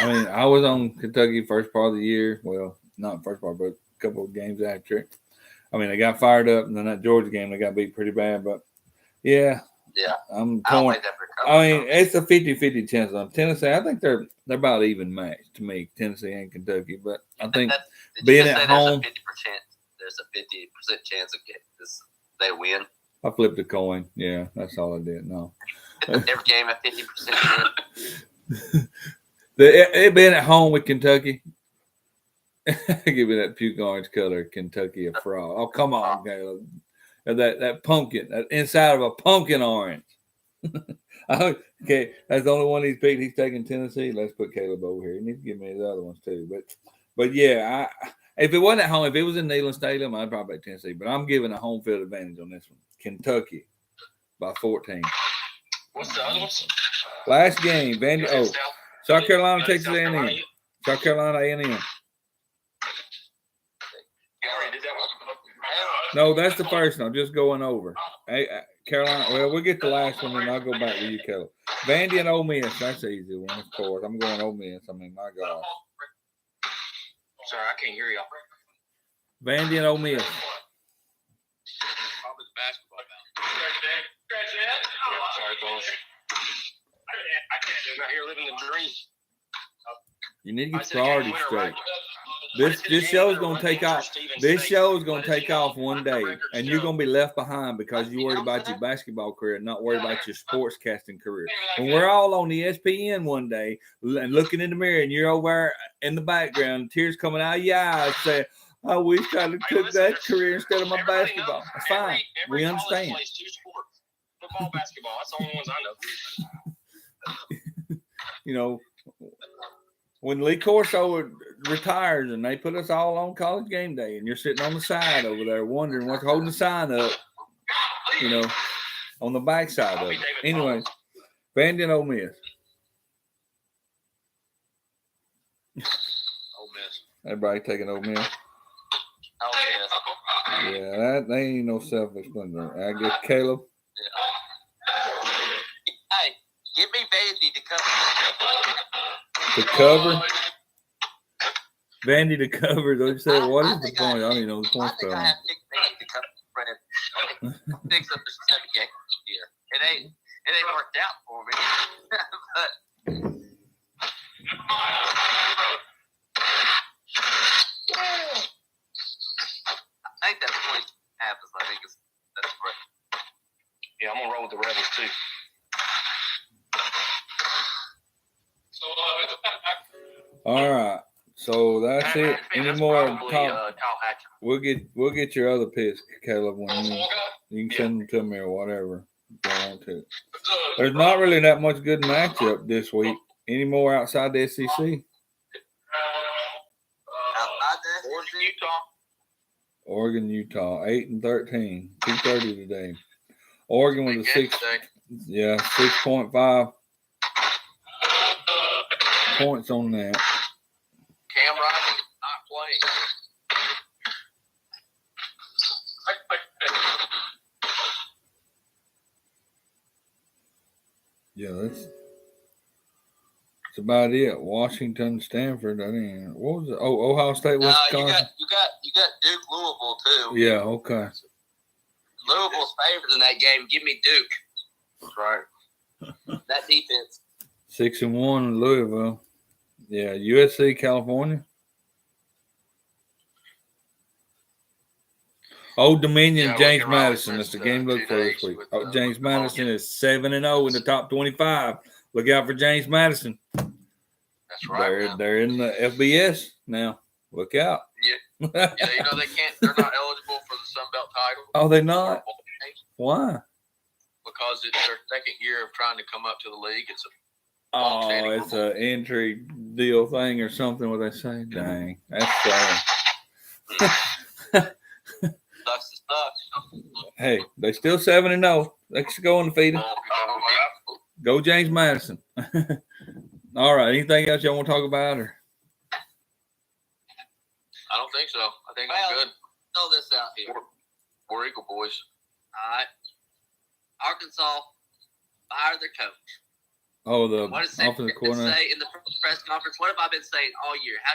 C: I was on Kentucky first part of the year. Well, not first part, but a couple of games after it. I mean, they got fired up, and then that Georgia game, they got beat pretty bad. But, yeah. I'm torn. It's a 50-50 chance on Tennessee. I think they're about even matched to me, Tennessee and Kentucky. But I think being at home.
B: There's a 50% chance of they win.
C: I flipped a coin. Yeah, that's all I did. No.
B: Every game at 50% chance.
C: It being at home with Kentucky. Give me that puke orange color, Kentucky a fraud. Oh, come on, Caleb. That pumpkin, that inside of a pumpkin orange. Okay, that's the only one he's picked. He's taking Tennessee. Let's put Caleb over here. He needs to give me his other ones too. But yeah, if it wasn't at home, if it was in Neyland Stadium, I'd probably pick Tennessee. But I'm giving a home field advantage on this one. Kentucky by 14.
D: What's the other ones?
C: Last game, South Carolina, Texas A&M. South Carolina A&M. No, that's the first one. I'm just going over. Hey, Carolina. Well, we'll get the last one, and I'll go back with you, Caleb. Vandy and Ole Miss. That's an easy one, of course. I'm going Ole Miss. I mean, my God.
D: Sorry, I can't hear y'all.
C: Vandy and Ole Miss.
A: Probably the basketball now.
D: Sorry, fellas. I'm out here living the dream.
C: You need to get priorities straight. This show is going to take off. This show is going to take off one day, and you're going to be left behind because you worried about your basketball career, not worried about your sportscasting career. When we're all on the ESPN one day and looking in the mirror, and you're over there in the background, tears coming out of your eyes, saying, "I wish I had took that career instead of my basketball." That's fine. We understand.
D: Football, basketball. That's the only ones I know.
C: When Lee Corso retires and they put us all on College Game Day, and you're sitting on the side over there wondering what's holding the sign up, on the backside of it. Anyways, Vandy and Ole Miss.
A: Ole Miss.
C: Everybody taking Ole Miss. Yeah, that ain't no self-explanatory. I guess Caleb.
B: Hey, give me Vandy to cover.
C: To cover? Vandy to cover. They said, what is the point? I don't even know the point.
B: I think I have picked Vandy to cover the spread. 6 of the 7 games this year. It ain't worked out for me. But I think that's what happens. I think that's correct.
D: Yeah, I'm gonna roll with the Rebels too.
C: All right. So that's it. Any more
D: Probably,
C: talk?
D: Kyle Hatcher.
C: We'll get your other picks, Caleb, when you can send them to me or whatever if you want to. There's not really that much good matchup this week. Any more outside the SEC? Oregon, Utah, 8-13, 2:30 today. Oregon with a 6.5. points on that.
A: Cam Rising is not playing.
C: Yeah, that's about it. Washington, Stanford. I mean, what was it? Oh, Ohio State,
B: No,
C: Wisconsin.
B: you got Duke Louisville too.
C: Yeah, okay.
B: Louisville's favored in that game. Give me Duke.
A: That's right.
B: That defense.
C: 6-1 in Louisville. Yeah, USC, California. Old Dominion,
A: Yeah,
C: James
A: Lincoln Riley
C: Madison. That's
A: missed,
C: the game to
A: 2
C: look for this
A: days
C: week.
A: with,
C: Oh, James
A: with
C: Madison
A: pneumonia.
C: is 7-0 in the top 25. Look out for James Madison.
A: That's right. man.
C: They're in the FBS now. Look out.
A: Yeah, they can't. They're not eligible for the Sun Belt title.
C: Oh, they're not? Why?
A: Because it's their second year of trying to come up to the league. It's a
C: Oh, it's an entry deal thing or something. What they say? Dang, that's sad.
B: Sucks to suck.
C: Hey, they still 7-0. They can go undefeated. Go James Madison. All right. Anything else y'all want to talk about? Or
A: I don't think so. I think
B: Well,
A: I'm good.
B: Throw this out here.
A: We're Eagle boys.
B: All right. Arkansas fired their coach.
C: oh, the
B: What is
C: offensive
B: it
C: coordinator.
B: say in the press conference? What have I been saying all year? How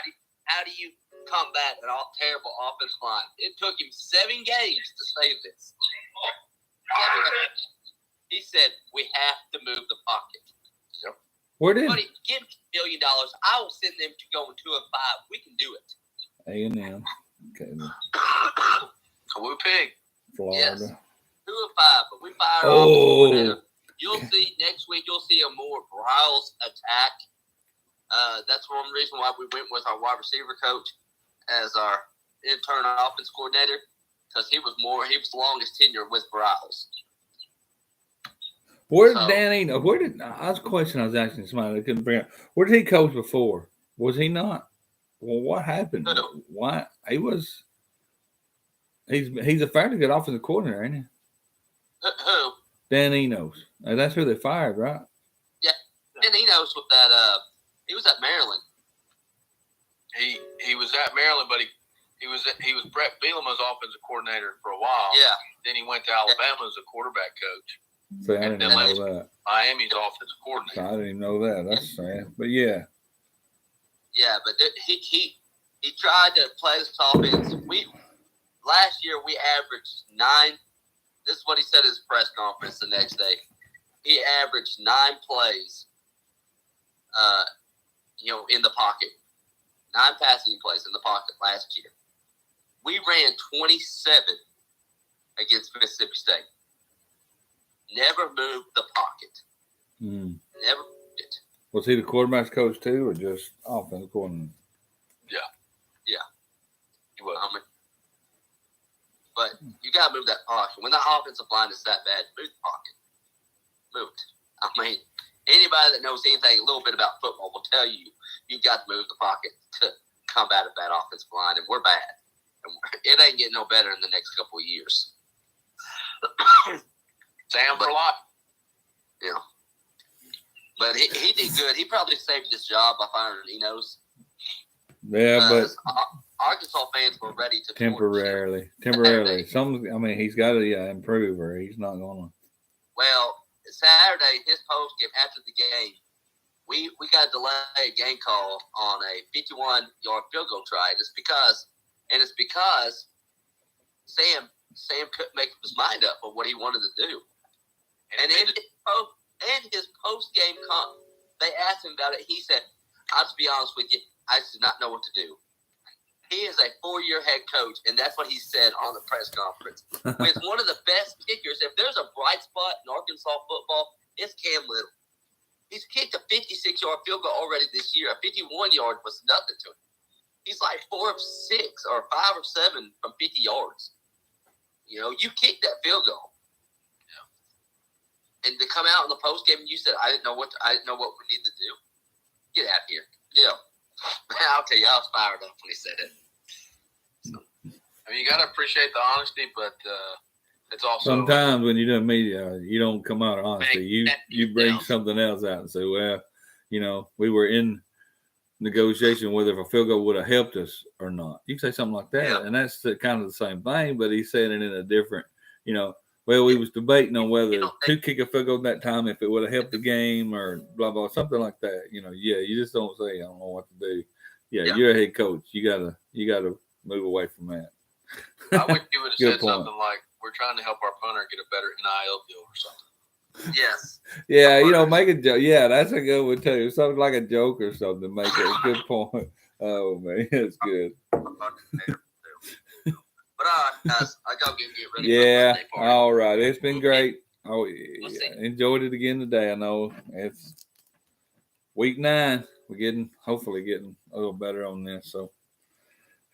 B: do you combat an terrible offensive line? It took him 7 games to save this. 7 games. He said we have to move the pocket.
C: Where did
B: Buddy, give me $1 million. I will send them to go 2-5. We can do it.
C: A&M? Okay,
A: Woo pig.
C: Florida.
B: Yes. 2-5, but we fired
C: Oh.
B: off. You'll see next week. You'll see a more Bryles attack. That's one reason why we went with our wide receiver coach as our intern offense coordinator, because he was the longest tenure with Bryles.
C: Where did
B: So-
C: Danny? Where did I was a question I was asking somebody I couldn't figure out. Where did he coach before? Was he not? Well, what happened?
B: Who?
C: Why he was? He's a fairly good offensive coordinator, ain't he?
B: Who?
C: Dan Enos. That's who they fired, right?
B: And he knows with that. He was at Maryland.
A: He was at Maryland, but he was Brett Bielema's offensive coordinator for a while.
B: Yeah.
A: Then he went to Alabama as a quarterback coach.
C: See, I didn't
A: And
C: even
A: then
C: know that.
A: Miami's offensive
C: So
A: coordinator.
C: I didn't even know that. That's sad. But yeah,
B: Yeah, but he tried to play this offense. Last year we averaged 9. This is what he said at his press conference the next day. He averaged 9 plays, in the pocket. 9 passing plays in the pocket last year. We ran 27 against Mississippi State. Never moved the pocket.
C: Hmm.
B: Never moved it.
C: Was he the quarterback's coach too, or just offensive coordinator?
A: He was.
B: But you got to move that pocket. When the offensive line is that bad, move the pocket. Move it. I mean, anybody that knows anything a little bit about football will tell you you've got to move the pocket to combat a bad offensive line, and we're bad. And it ain't getting no better in the next couple of years.
A: Sam for life.
B: But he did good. He probably saved his job by firing Enos.
C: Yeah, but
B: Arkansas fans were ready to
C: temporarily. He's got to improve, or he's not gonna.
B: Well, Saturday, his post game after the game, we got to delay a game call on a 51-yard field goal try. It's because Sam couldn't make his mind up on what he wanted to do. And in his post game they asked him about it. He said, "I'll just be honest with you, I just did not know what to do." He is a 4-year head coach, and that's what he said on the press conference. With one of the best kickers, if there's a bright spot in Arkansas football, it's Cam Little. He's kicked a 56-yard field goal already this year. A 51-yard was nothing to him. He's like 4 of 6 or 5 or 7 from 50 yards. You kick that field goal. And to come out in the post game, you said, I didn't know what we need to do. Get out of here. I'll tell you, I was fired up when he said it.
A: I mean, you got to appreciate the honesty, but it's also
C: Sometimes when you're doing media, you don't come out honestly. You bring
B: Yeah.
C: something else out and say, well, we were in negotiation whether if a field goal would have helped us or not. You can say something like that,
B: Yeah.
C: and that's kind of the same thing, but he's saying it in a different, well, we was debating on whether to kick a field goal that time if it would have helped the game or blah blah something like that. You just don't say I don't know what to do. Yeah,
B: Yeah.
C: you're a head coach. You gotta move away from that.
A: I wish you would have
C: Good
A: said
C: point.
A: something like, "We're trying to help our punter get a better NIL deal or something."
B: Yes.
C: Yeah, make a joke. Yeah, that's a good one too. Something like a joke or something. Make it a good point. Oh man, that's good.
B: But all right, guys, I gotta get ready.
C: Yeah.
B: For the birthday party.
C: All right. It's been great. Oh,
B: We'll see.
C: enjoyed it again today. I know it's week 9. We're hopefully getting a little better on this. So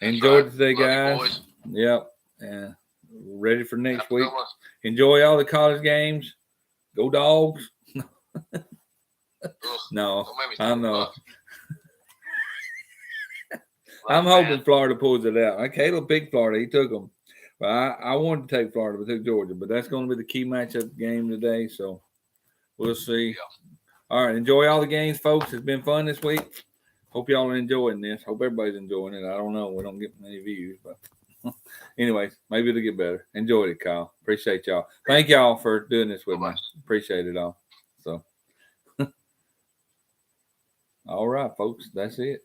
A: That's
C: enjoyed
A: right.
C: today,
A: Love you,
C: guys.
A: boys.
C: Yep. And ready for next
A: Have a
C: week.
A: good one.
C: Enjoy all the college games. Go Dogs.
A: Ugh,
C: No,
A: don't make me
C: I
A: think
C: know.
A: about
C: I'm
B: Love,
C: hoping
B: man.
C: Florida pulls it out. Caleb picked Florida. He took them. But I wanted to take Florida, but took Georgia. But that's going to be the key matchup game today. So we'll see.
A: Yeah.
C: All right. Enjoy all the games, folks. It's been fun this week. Hope y'all are enjoying this. Hope everybody's enjoying it. I don't know. We don't get many views, but anyways, maybe it'll get better. Enjoyed it, Kyle. Appreciate y'all. Thank y'all for doing this with me. Appreciate it all. So, all right, folks. That's it.